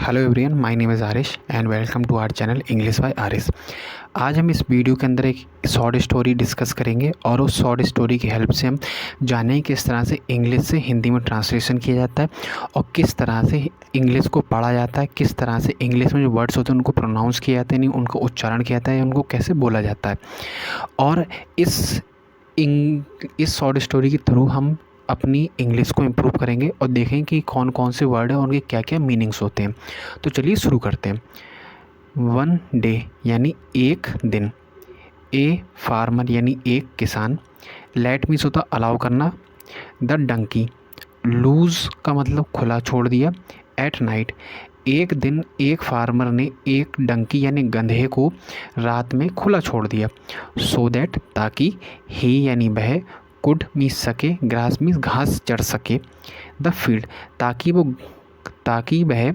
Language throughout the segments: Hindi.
Hello everyone, my name is Arish and welcome to our channel English by Arish. आज हम इस वीडियो के अंदर एक शॉर्ट स्टोरी डिस्कस करेंगे और उस शॉर्ट स्टोरी की हेल्प से हम जानेंगे किस तरह से इंग्लिश से हिंदी में ट्रांसलेशन किया जाता है और किस तरह से इंग्लिश को पढ़ा जाता है, किस तरह से इंग्लिश में जो वर्ड्स होते हैं उनको प्रोनाउंस किया जाता है, नहीं उनको उच्चारण किया जाता है, उनको कैसे बोला जाता है। और इस शॉर्ट स्टोरी के थ्रू हम अपनी इंग्लिश को इम्प्रूव करेंगे और देखें कि कौन कौन से वर्ड हैं और उनके क्या क्या मीनिंग्स होते हैं। तो चलिए शुरू करते हैं। वन डे यानी एक दिन, ए फार्मर यानी एक किसान, लेट मीन्स होता अलाउ करना, द डंकी लूज का मतलब खुला छोड़ दिया, एट नाइट एक दिन एक फार्मर ने एक डंकी यानी गधे को रात में खुला छोड़ दिया, सो दैट ताकि ही यानी वह कुड मीस सके, ग्रास मीस घास चढ़ सके, द फील्ड ताकि वह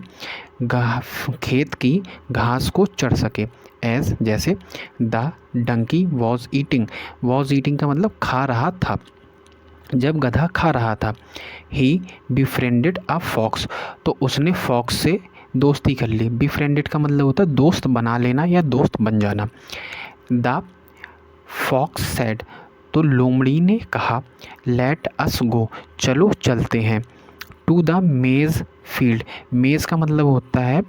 खेत की घास को चढ़ सके, एज जैसे द डंकी वॉज ईटिंग का मतलब खा रहा था, जब गधा खा रहा था। ही बिफ्रेंडेड अ फॉक्स तो उसने फॉक्स से दोस्ती कर ली। बिफ्रेंडेड का मतलब होता है दोस्त बना लेना या दोस्त बन जाना। द फॉक्स सेड तो लोमड़ी ने कहा, लेट अस गो चलो चलते हैं, टू द मेज़ फील्ड मेज़ का मतलब होता है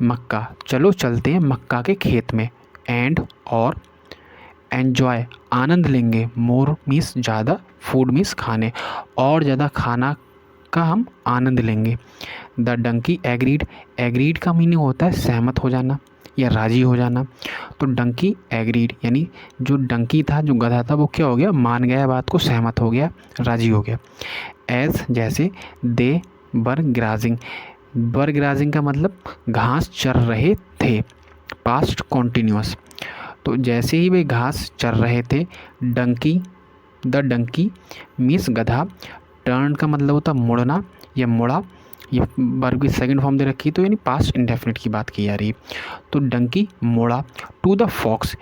मक्का, चलो चलते हैं मक्का के खेत में, एंड और एन्जॉय आनंद लेंगे, मोर मीन्स ज़्यादा, फूड मीन्स खाने, और ज़्यादा खाना का हम आनंद लेंगे। द डंकी एग्रीड का मीनिंग होता है सहमत हो जाना या राज़ी हो जाना। तो डंकी एग्रीड यानी जो डंकी था, जो गधा था, वो क्या हो गया, मान गया बात को, सहमत हो गया, राज़ी हो गया। एज जैसे दे वर ग्राजिंग का मतलब घास चर रहे थे, पास्ट कॉन्टिन्यूअस। तो जैसे ही वे घास चर रहे थे, द डंकी मीन्स गधा, टर्न का मतलब होता मुड़ना या मुड़ा, ये वर्ब की सेकंड फॉर्म दे रखी, तो यानी पास्ट इंडेफिनिट की बात की जा रही है। तो डंकी मुड़ा, टू द फॉक्स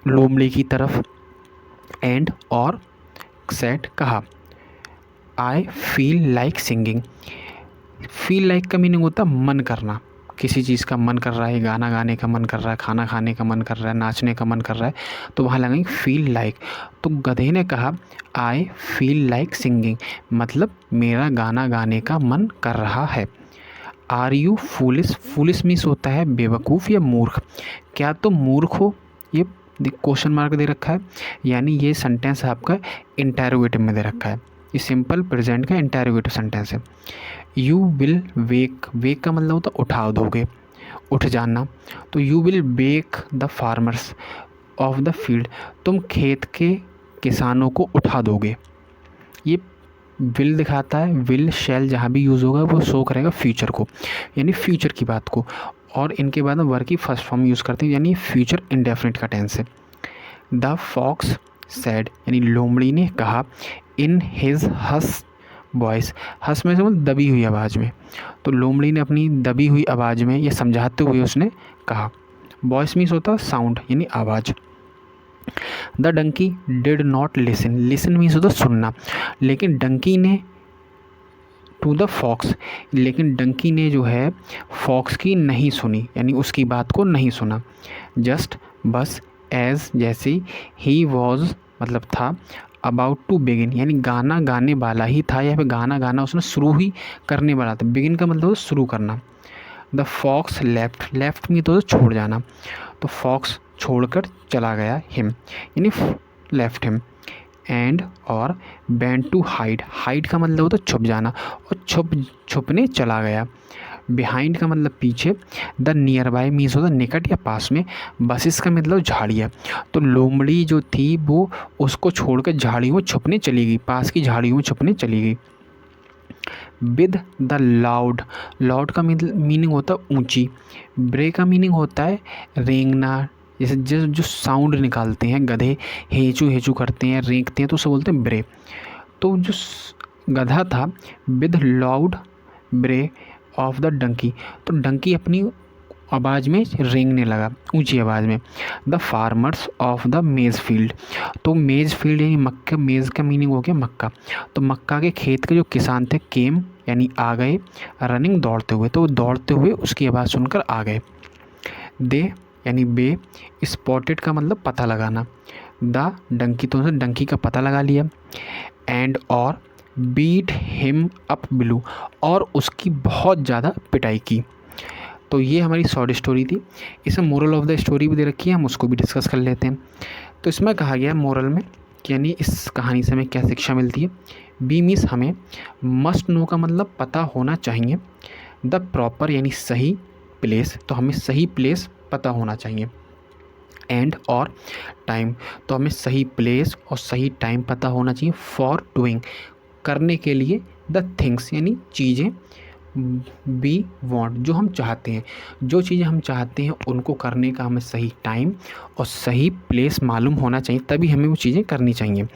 लोमड़ी की तरफ, एंड और सेड कहा, I feel like singing. Feel like का मीनिंग होता है मन करना, किसी चीज़ का मन कर रहा है, गाना गाने का मन कर रहा है, खाना खाने का मन कर रहा है, नाचने का मन कर रहा है, तो वहाँ लगेंगे फील लाइक। तो गधे ने कहा, आई फील लाइक सिंगिंग मतलब मेरा गाना गाने का मन कर रहा है। आर यू फूलिश मीन्स होता है बेवकूफ़ या मूर्ख, क्या तुम मूर्ख हो, ये क्वेश्चन मार्क दे रखा है, यानी ये सेंटेंस आपका इंटेरोगेटिव में दे रखा है, ये सिंपल प्रेजेंट का इंटेरोगेटिव सेंटेंस है। यू विल वेक का मतलब होता उठा दोगे, उठ जाना, तो you will wake the farmers of the field तुम खेत के किसानों को उठा दोगे। ये विल दिखाता है, विल शैल जहाँ भी यूज़ होगा वो शो करेगा फ्यूचर को, यानी फ्यूचर की बात को, और इनके बाद में वर्ब की फर्स्ट फॉर्म यूज़ करते हैं, यानी फ्यूचर इंडेफिनिट का टेंस है। द फॉक्स सैड यानी लोमड़ी ने कहा, इन हिज हस वॉइस, हंस में से मतलब दबी हुई आवाज़ में, तो लोमड़ी ने अपनी दबी हुई आवाज़ में या समझाते हुए उसने कहा। वॉइस मीन्स होता है साउंड यानी आवाज़। The donkey did not listen means होता सुनना, लेकिन डंकी ने टू द फॉक्स लेकिन डंकी ने जो है फॉक्स की नहीं सुनी, यानी उसकी बात को नहीं सुना। जस्ट बस, एज जैसे, ही वॉज मतलब था, अबाउट टू बिगिन यानी गाना गाने वाला ही था, या फिर गाना गाना उसने शुरू ही करने वाला था। बिगिन का मतलब शुरू करना। द फॉक्स लेफ्ट में तो छोड़ जाना, तो फॉक्स छोड़कर चला गया, हिम यानी लेफ्ट हिम, एंड और बेंट टू हाइड का मतलब होता छुप जाना, और छुपने चला गया। बिहाइंड का मतलब पीछे। द नियर बाय मीन्स होता निकट या पास में। बसिस का मतलब झाड़ियाँ, तो लोमड़ी जो थी वो उसको छोड़कर झाड़ियों में छुपने चली गई, पास की झाड़ियों में छुपने चली गई। विद द लाउड का मीनिंग होता है ऊंची। ब्रे का मीनिंग होता है रेंगना, जैसे जो साउंड निकालते हैं गधे, हेचू हेचू करते हैं, रेंगते हैं, तो उसे बोलते हैं ब्रे। तो जो गधा था, विद लाउड ब्रे ऑफ द डंकी, तो डंकी अपनी आवाज़ में रेंगने लगा, ऊंची आवाज़ में। द फार्मर्स ऑफ द मेज़ फील्ड, तो मेज़ फील्ड यानी मक्का, मेज़ का मीनिंग हो गया मक्का, तो मक्का के खेत के जो किसान थे, केम यानी आ गए, रनिंग दौड़ते हुए, तो दौड़ते हुए उसकी आवाज़ सुनकर आ गए। दे यानी बे, स्पॉटेड का मतलब पता लगाना, द डंकी, तो उन्होंने डंकी का पता लगा लिया। एंड और बीट हिम अप ब्लू, और उसकी बहुत ज़्यादा पिटाई की। तो ये हमारी शॉर्ट स्टोरी थी। इसमें मोरल ऑफ द स्टोरी भी दे रखी है, हम उसको भी डिस्कस कर लेते हैं। तो इसमें कहा गया मोरल में कि यानी इस कहानी से हमें क्या शिक्षा मिलती है। बी मीन्स हमें, मस्ट नो का मतलब पता होना चाहिए, द प्रॉपर यानी सही प्लेस, तो हमें सही प्लेस पता होना चाहिए। एंड और टाइम, तो हमें सही प्लेस और सही टाइम पता होना चाहिए। फॉर डूइंग, करने के लिए, द थिंग्स यानी चीज़ें, वी वॉन्ट जो हम चाहते हैं, जो चीज़ें हम चाहते हैं उनको करने का हमें सही टाइम और सही प्लेस मालूम होना चाहिए, तभी हमें वो चीज़ें करनी चाहिए।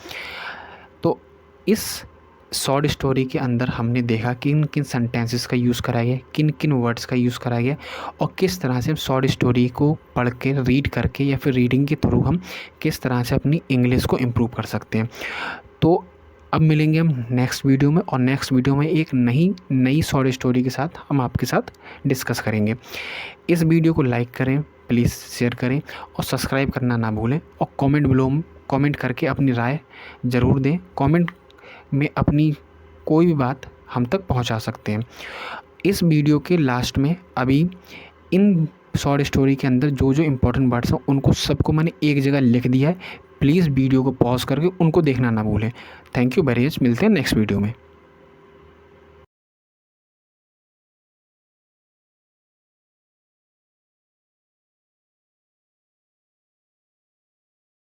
तो इस शॉर्ट स्टोरी के अंदर हमने देखा किन किन सेंटेंसेस का यूज़ करा गया, किन किन वर्ड्स का यूज़ करा गया, और किस तरह से हम शॉर्ट स्टोरी को पढ़ के, रीड करके या फिर रीडिंग के थ्रू हम किस तरह से अपनी इंग्लिश को इम्प्रूव कर सकते हैं। तो अब मिलेंगे हम नेक्स्ट वीडियो में, और नेक्स्ट वीडियो में एक नई शॉर्ट स्टोरी के साथ हम आपके साथ डिस्कस करेंगे। इस वीडियो को लाइक करें, प्लीज़ शेयर करें और सब्सक्राइब करना ना भूलें, और कमेंट करके अपनी राय ज़रूर दें। कमेंट में अपनी कोई भी बात हम तक पहुंचा सकते हैं। इस वीडियो के लास्ट में अभी इन शॉर्ट स्टोरी के अंदर जो जो इम्पोर्टेंट वर्ड्स हैं उनको सबको मैंने एक जगह लिख दिया है। प्लीज़ वीडियो को पॉज करके उनको देखना ना भूलें। थैंक यू वेरी मच, मिलते हैं नेक्स्ट वीडियो में।